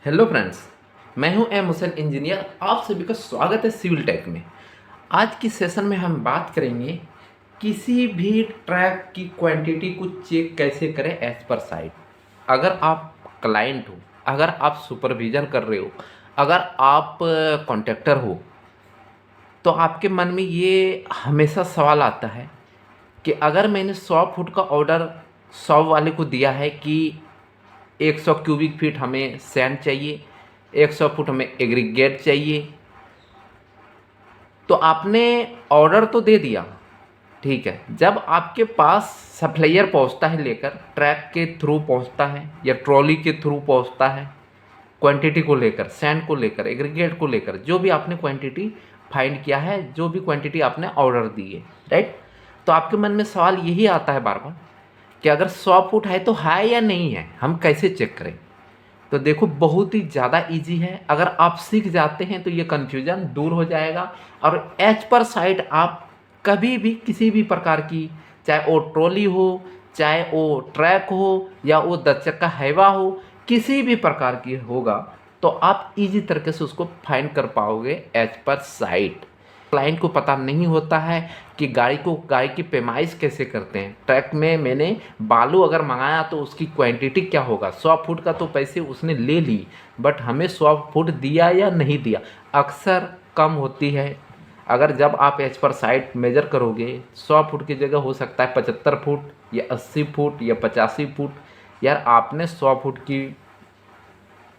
Hello friends, मैं हूं M Hussain engineer. आप सभी का स्वागत है सिविल टेक में। आज की सेशन में हम बात करेंगे किसी भी ट्रैक की क्वांटिटी को चेक कैसे करें एज पर साइट। अगर आप क्लाइंट हो, अगर आप सुपरविजन कर रहे हो, अगर आप कॉन्ट्रैक्टर हो, तो आपके मन में ये हमेशा सवाल आता है कि अगर मैंने 100 फुट का ऑर्डर 100 वाले को दिया है कि 100 क्यूबिक फीट हमें सैंड चाहिए, 100 फुट हमें एग्रीगेट चाहिए, तो आपने ऑर्डर तो दे दिया, ठीक है। जब आपके पास सप्लायर पहुंचता है, लेकर ट्रैक के थ्रू पहुंचता है या ट्रॉली के थ्रू पहुंचता है, क्वांटिटी को लेकर, सैंड को लेकर, एग्रीगेट को लेकर, जो भी आपने क्वांटिटी फाइंड किया है, जो भी क्वांटिटी आपने ऑर्डर दी है, राइट। तो आपके मन में सवाल यही आता है बार बार कि अगर 100 फुट है तो है या नहीं है, हम कैसे चेक करें। तो देखो, बहुत ही ज़्यादा इजी है। अगर आप सीख जाते हैं तो ये कन्फ्यूज़न दूर हो जाएगा और एज पर साइट आप कभी भी किसी भी प्रकार की, चाहे वो ट्रॉली हो, चाहे वो ट्रैक हो, या वो 10 चक्का हैवा हो, किसी भी प्रकार की होगा, तो आप इजी तरीके से उसको फाइंड कर पाओगे एज पर साइट। क्लाइंट को पता नहीं होता है कि गाड़ी की पैमाइश कैसे करते हैं। ट्रक में मैंने बालू अगर मंगाया तो उसकी क्वांटिटी क्या होगा। 100 फुट का तो पैसे उसने ले ली, बट हमें 100 फुट दिया या नहीं दिया, अक्सर कम होती है। अगर जब आप एज पर साइट मेजर करोगे, 100 फुट की जगह हो सकता है 75 फुट या 80 फुट या 85 फुट। यार, आपने 100 फुट की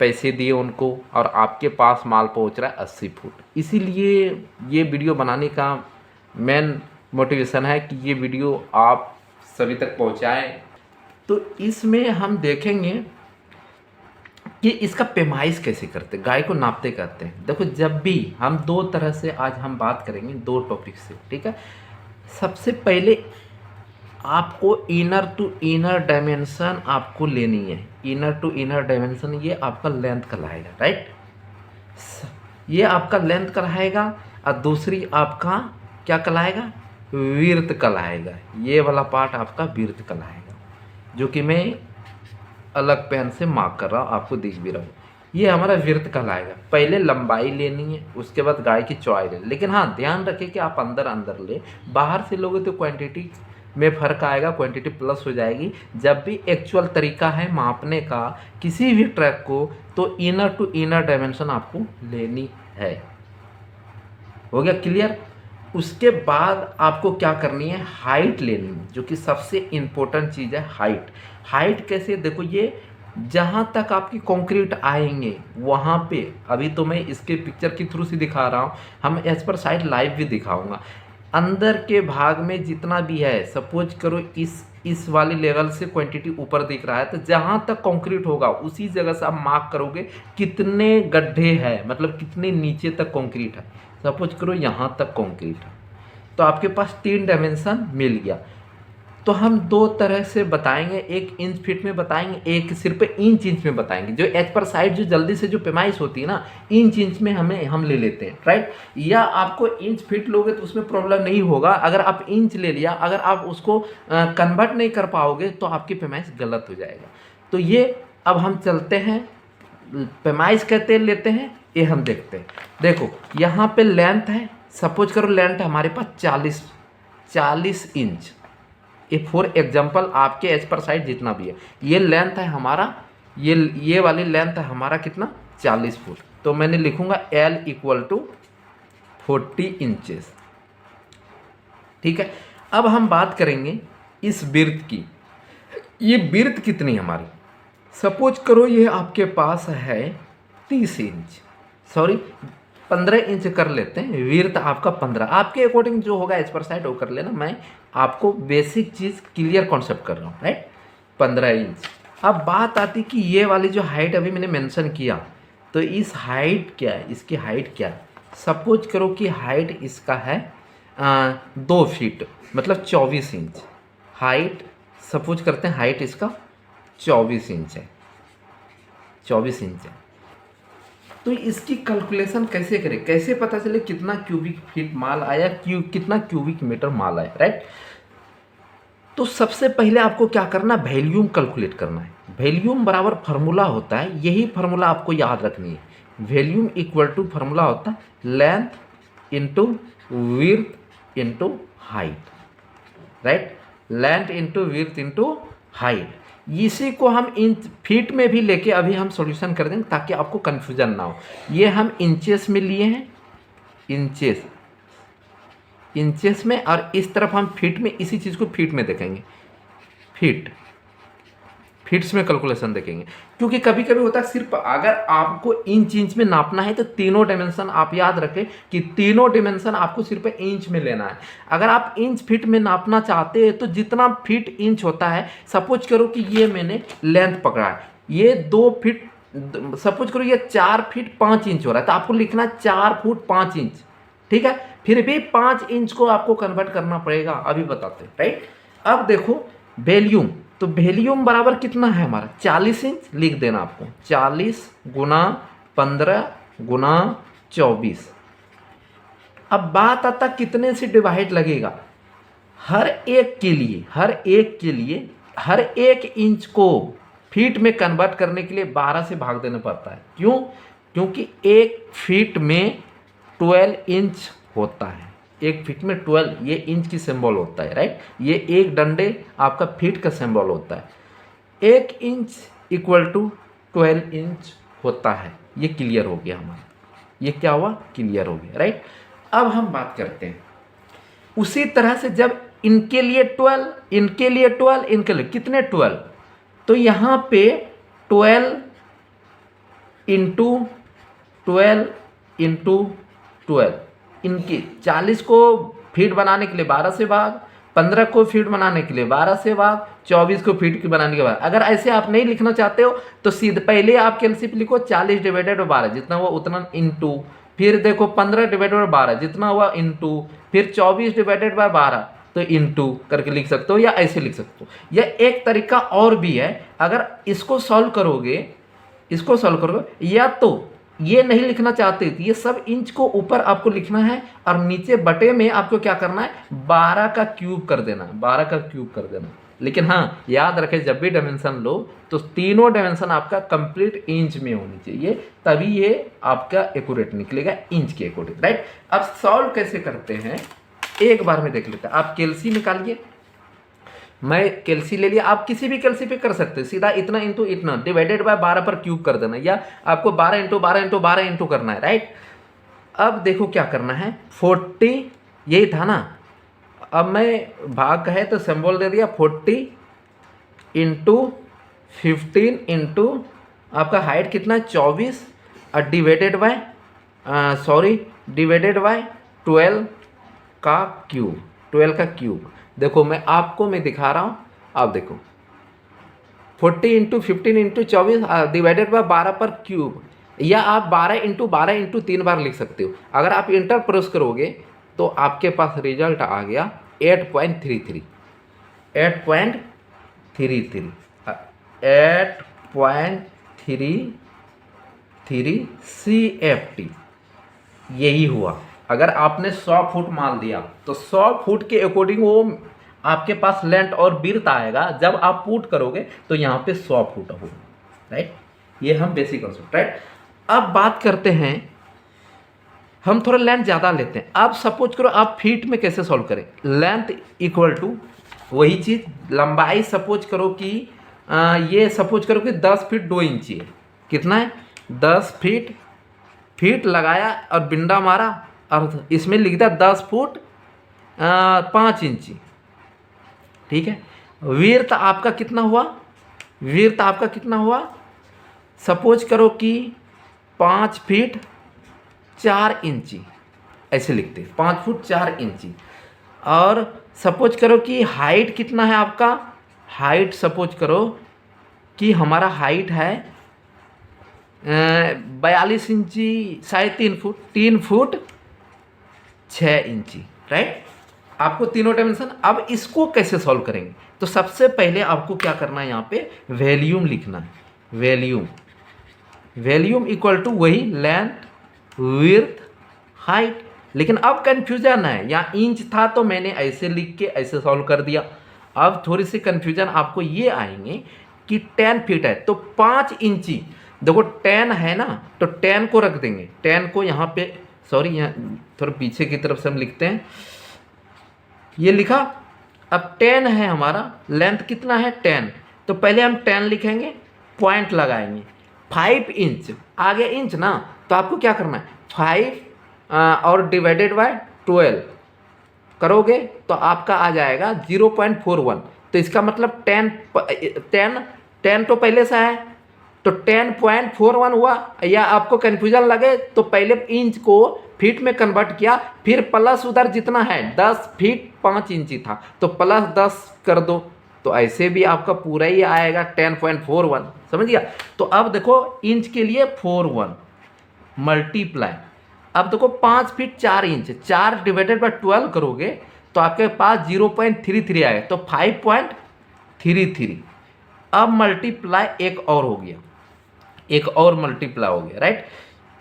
पैसे दिए उनको और आपके पास माल पहुंच रहा है 80 फुट। इसीलिए ये वीडियो बनाने का मेन मोटिवेशन है कि ये वीडियो आप सभी तक पहुंचाएं। तो इसमें हम देखेंगे कि इसका पैमाइश कैसे करते, गाय को नापते करते हैं। देखो, जब भी हम दो तरह से आज हम बात करेंगे, दो टॉपिक से, ठीक है। सबसे पहले आपको इनर टू इनर डायमेंशन आपको लेनी है। इनर टू इनर डायमेंशन ये आपका लेंथ कहलाएगा, राइट। ये आपका लेंथ कहलाएगा और दूसरी आपका क्या कहलाएगा, विड्थ कहलाएगा। ये वाला पार्ट आपका विड्थ कहलाएगा, जो कि मैं अलग पेन से मार्क कर रहा हूँ, आपको दिख भी रहा हूँ। ये हमारा विड्थ कहलाएगा। पहले लंबाई लेनी है, उसके बाद गाय की चौड़ाई लेनी। लेकिन हाँ, ध्यान रखें कि आप अंदर अंदर ले, बाहर से लोगे तो क्वांटिटी में फ़र्क आएगा, क्वांटिटी प्लस हो जाएगी। जब भी एक्चुअल तरीका है मापने का किसी भी ट्रैक को, तो इनर टू इनर डायमेंशन आपको लेनी है। हो गया क्लियर। उसके बाद आपको क्या करनी है, हाइट लेनी है, जो कि सबसे इम्पोर्टेंट चीज़ है। हाइट हाइट कैसे, देखो, ये जहाँ तक आपकी कंक्रीट आएंगे वहाँ पे, अभी तो मैं इसके पिक्चर के थ्रू से दिखा रहा हूँ, हम एज पर साइट लाइव भी दिखाऊंगा। अंदर के भाग में जितना भी है, सपोज करो इस वाली लेवल से क्वांटिटी ऊपर दिख रहा है, तो जहाँ तक कंक्रीट होगा उसी जगह से आप मार्क करोगे कितने गड्ढे हैं, मतलब कितने नीचे तक कंक्रीट है। सपोज करो यहाँ तक कंक्रीट है, तो आपके पास 3 डायमेंशन मिल गया। तो हम दो तरह से बताएंगे, एक इंच फीट में बताएंगे, एक सिर्फ इंच इंच में बताएंगे। जो एज पर साइड जो जल्दी से जो पैमाइश होती है ना, इंच इंच में हम ले लेते हैं, राइट। या आपको इंच फीट लोगे तो उसमें प्रॉब्लम नहीं होगा। अगर आप इंच ले लिया, अगर आप उसको कन्वर्ट नहीं कर पाओगे तो आपकी पैमाइश गलत हो जाएगा। तो ये अब हम चलते हैं, पैमाइश कहते लेते हैं, ये हम देखते हैं। देखो, यहाँ पे लेंथ है, सपोज करो लेंथ हमारे पास 40 इंच। ये फॉर एग्जाम्पल आपके एज पर साइड जितना भी है, ये लेंथ है हमारा, ये वाली लेंथ है हमारा कितना, 40 फुट। तो मैंने लिखूंगा L = 40 इंचेस, ठीक है। अब हम बात करेंगे इस बिर्थ की। ये बिर्थ कितनी हमारी, सपोज करो ये आपके पास है 30 इंच, सॉरी 15 इंच कर लेते हैं। विड्थ आपका 15, आपके अकॉर्डिंग जो होगा एज पर साइड वो कर लेना। मैं आपको बेसिक चीज़ क्लियर कॉन्सेप्ट कर रहा हूँ, राइट। 15 इंच। अब बात आती कि ये वाली जो हाइट अभी मैंने मेंशन किया, तो इस हाइट क्या है, इसकी हाइट क्या है। सपोज करो कि हाइट इसका है 2 फीट, मतलब 24 इंच हाइट। सपोज करते हैं हाइट इसका 24 इंच है, 24 इंच है। तो इसकी कैलकुलेशन कैसे करें, कैसे पता चले कितना क्यूबिक फीट माल आया, कितना क्यूबिक मीटर माल आया, राइट। तो सबसे पहले आपको क्या करना है, वॉल्यूम कैलकुलेट करना है। वॉल्यूम बराबर फार्मूला होता है, यही फार्मूला आपको याद रखनी है। वॉल्यूम इक्वल टू फार्मूला होता है length into width into height, right. Length into width into height. इसी को हम इंच फीट में भी लेके अभी हम सॉल्यूशन कर देंगे ताकि आपको कन्फ्यूजन ना हो। ये हम इंचेस में लिए हैं, इंचेस में, और इस तरफ हम फीट में, इसी चीज़ को फीट में देखेंगे, फीट्स में कैलकुलेशन देखेंगे। क्योंकि कभी कभी होता है सिर्फ अगर आपको इंच में नापना है तो तीनों डायमेंशन आप याद रखें कि तीनों डायमेंशन आपको सिर्फ इंच में लेना है। अगर आप इंच फीट में नापना चाहते हैं तो जितना फीट इंच होता है, सपोज करो कि ये मैंने लेंथ पकड़ा है, ये 2 फीट, सपोज करो ये 4 फीट 5 इंच हो रहा है, तो आपको लिखना है 4 फुट 5 इंच, ठीक है। फिर भी 5 इंच को आपको कन्वर्ट करना पड़ेगा, अभी बताते हैं, राइट। अब देखो वॉल्यूम, तो वॉल्यूम बराबर कितना है हमारा 40 इंच, लिख देना आपको 40 गुना 15 गुना 24। अब बात आता कितने से डिवाइड लगेगा, हर एक एक इंच को फीट में कन्वर्ट करने के लिए 12 से भाग देना पड़ता है। क्यों? क्योंकि एक फीट में 12 इंच होता है, एक फीट में 12 ये इंच की सिंबल होता है, राइट। ये एक डंडे आपका फीट का सिंबल होता है। 1 इंच इक्वल टू 12 इंच होता है। ये क्लियर हो गया हमारा, ये क्या हुआ, क्लियर हो गया, राइट। अब हम बात करते हैं उसी तरह से, जब इनके लिए 12, इनके लिए 12, इनके लिए कितने 12, तो यहाँ पे 12 इंटू 12 इंटू 12, इनकी 40 को फीट बनाने के लिए 12 से भाग, 15 को फीट बनाने के लिए 12 से भाग, 24 को फीट की बनाने के बाद। अगर ऐसे आप नहीं लिखना चाहते हो तो सीधे पहले आप कैलसिप लिखो 40 डिवाइडेड बाय 12 जितना हुआ उतना इंटू, फिर देखो 15 डिवाइडेड बाय 12 जितना हुआ इंटू, फिर 24 डिवाइडेड बाय 12 तो इंटू करके लिख सकते हो, या ऐसे लिख सकते हो। यह एक तरीका और भी है, अगर इसको सॉल्व करोगे, या तो ये नहीं लिखना चाहते तो ये सब इंच को ऊपर आपको लिखना है और नीचे बटे में आपको क्या करना है 12 का क्यूब कर देना, 12 का क्यूब कर देना। लेकिन हाँ याद रखें जब भी डायमेंशन लो तो तीनों डायमेंशन आपका कंप्लीट इंच में होनी चाहिए, तभी ये आपका एक्यूरेट निकलेगा इंच के अकॉर्डिंग, राइट। अब सॉल्व कैसे करते हैं एक बार में देख लेते हैं। आप कैलसी निकालिए, मैं कैलसी ले लिया, आप किसी भी कैलसी पे कर सकते हैं, सीधा इतना इंटू इतना डिवाइडेड बाय 12 पर क्यूब कर देना, या आपको 12 इंटू 12 इंटू 12 इंटू करना है, राइट। अब देखो क्या करना है, 40 यही था ना, अब मैं भाग है तो सिंबल दे दिया 40 इंटू 15 इंटू आपका हाइट कितना 24 और डिवाइडेड बाय डिवाइडेड बाय 12 का क्यूब, 12 का क्यूब। देखो मैं दिखा रहा हूँ, आप देखो 40 इंटू 15 इंटू 24 डिवाइडेड बाय 12 पर क्यूब, या आप 12 इंटू 12 इंटू 3 बार लिख सकते हो। अगर आप इंटर प्रेस करोगे तो आपके पास रिजल्ट आ गया 8.33 CFT यही हुआ। अगर आपने 100 फुट मान दिया तो 100 फुट के अकॉर्डिंग वो आपके पास लेंथ और विड्थ आएगा, जब आप पुट करोगे तो यहाँ पे 100 फुट होगा, राइट। ये हम बेसिक कॉन्सेप्ट, राइट। अब बात करते हैं, हम थोड़ा लेंथ ज़्यादा लेते हैं। आप सपोज करो आप फीट में कैसे सॉल्व करें, लेंथ इक्वल टू वही चीज़, लंबाई सपोज करो कि ये सपोज करो कि 10 फीट 2 इंची है, कितना है 10 फीट लगाया और बिंडा मारा और इसमें लिख दिया 10 फुट 5 इंची, ठीक है। विड्थ आपका कितना हुआ, सपोज करो कि 5 फीट 4 इंची, ऐसे लिखते हैं 5 फुट 4 इंची। और सपोज करो कि हाइट कितना है आपका, हाइट सपोज करो कि हमारा हाइट है 42 इंची, 3 फुट 6 इंची, राइट। आपको तीनों डायमेंशन। अब इसको कैसे सॉल्व करेंगे, तो सबसे पहले आपको क्या करना है, यहाँ पे वॉल्यूम लिखना है। वॉल्यूम इक्वल टू वही लेंथ विड्थ हाइट। लेकिन अब कंफ्यूजन है, यहाँ इंच था तो मैंने ऐसे लिख के ऐसे सॉल्व कर दिया, अब थोड़ी सी कन्फ्यूजन आपको ये आएंगे कि 10 फीट है तो 5 इंची, देखो 10 है ना तो 10 को रख देंगे, 10 को यहाँ पे, सॉरी यहाँ थोड़ा पीछे की तरफ से हम लिखते हैं, ये लिखा। अब 10 है हमारा, लेंथ कितना है 10, तो पहले हम 10 लिखेंगे, पॉइंट लगाएंगे, 5 इंच, आगे इंच ना, तो आपको क्या करना है 5 और डिवाइडेड बाय 12 करोगे तो आपका आ जाएगा 0.41। तो इसका मतलब 10 तो पहले से है तो 10.41 हुआ। या आपको कन्फ्यूजन लगे तो पहले इंच को फीट में कन्वर्ट किया, फिर प्लस उधर जितना है 10 फीट 5 इंची था तो प्लस 10 कर दो, तो ऐसे भी आपका पूरा ही आएगा 10.41, समझ गया। तो अब देखो इंच के लिए 41 मल्टीप्लाई, अब देखो 5 फीट 4 इंच, 4 डिवाइडेड बाय 12 करोगे तो आपके पास 0.33 आएगा, तो 5.33। अब मल्टीप्लाई एक और हो गया, एक और मल्टीप्लाई हो गया, राइट,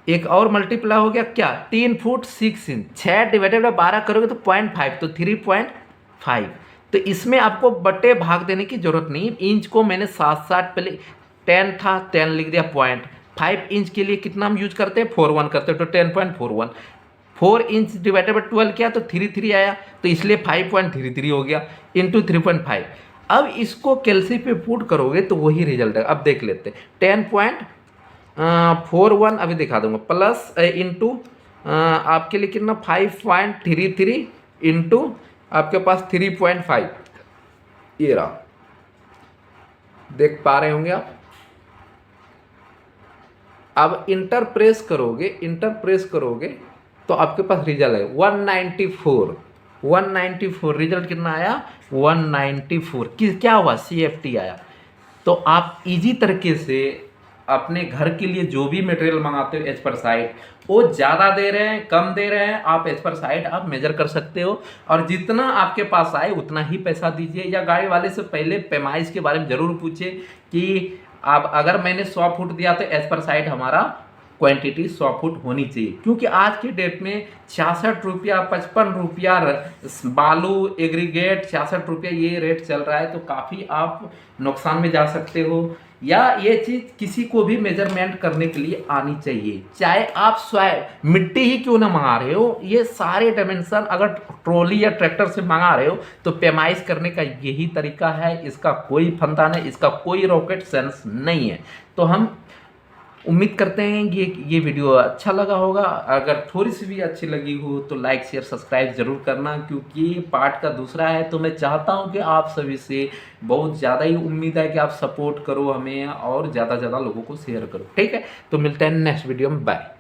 एक और मल्टीप्लाई हो गया क्या, 3 फुट 6 इंच, 6 डिवाइडेड बाय 12 करोगे तो 0.5, तो 3.5। तो इसमें आपको बटे भाग देने की जरूरत नहीं, इंच को मैंने साथ साथ पहले 10 था 10 लिख दिया पॉइंट, 5 इंच के लिए कितना हम यूज करते हैं 41 करते हैं, तो 10.41, 4 इंच डिवाइडेड बाय 12 किया तो 33 आया, तो इसलिए 5.33 हो गया इंटू 3.5। अब इसको कैलसी पे पुट करोगे तो वही रिजल्ट है। अब देख लेते हैं 10.41 अभी दिखा दूंगा, प्लस इंटू आपके लिए कितना 5.33 इंटू आपके पास 3.5, ये रहा, देख पा रहे होंगे आप। अब इंटर प्रेस करोगे तो आपके पास रिजल्ट है 194 रिजल्ट कितना आया 194। क्या हुआ CFT आया। तो आप इजी तरीके से अपने घर के लिए जो भी मटेरियल मंगाते हो एज पर साइट, वो ज़्यादा दे रहे हैं कम दे रहे हैं, आप एज पर साइट आप मेजर कर सकते हो, और जितना आपके पास आए उतना ही पैसा दीजिए। या गाड़ी वाले से पहले पैमाइश के बारे में ज़रूर पूछे कि आप, अगर मैंने 100 फुट दिया तो एज पर साइट हमारा क्वांटिटी 100 फुट होनी चाहिए, क्योंकि आज के डेट में 66 रुपया 55 रुपया बालू एग्रीगेट 66 रुपया ये रेट चल रहा है, तो काफ़ी आप नुकसान में जा सकते हो। या ये चीज़ किसी को भी मेजरमेंट करने के लिए आनी चाहिए, चाहे आप स्वयं मिट्टी ही क्यों ना मंगा रहे हो, ये सारे डायमेंशन अगर ट्रॉली या ट्रैक्टर से मंगा रहे हो तो पैमाइश करने का यही तरीका है, इसका कोई फंदा नहीं, इसका कोई रॉकेट साइंस नहीं है। तो हम उम्मीद करते हैं कि ये वीडियो अच्छा लगा होगा। अगर थोड़ी सी भी अच्छी लगी हो तो लाइक शेयर सब्सक्राइब ज़रूर करना, क्योंकि ये पार्ट का दूसरा है। तो मैं चाहता हूँ कि आप सभी से बहुत ज़्यादा ही उम्मीद है कि आप सपोर्ट करो हमें और ज़्यादा से ज़्यादा लोगों को शेयर करो, ठीक है। तो मिलते हैं नेक्स्ट वीडियो में, बाय।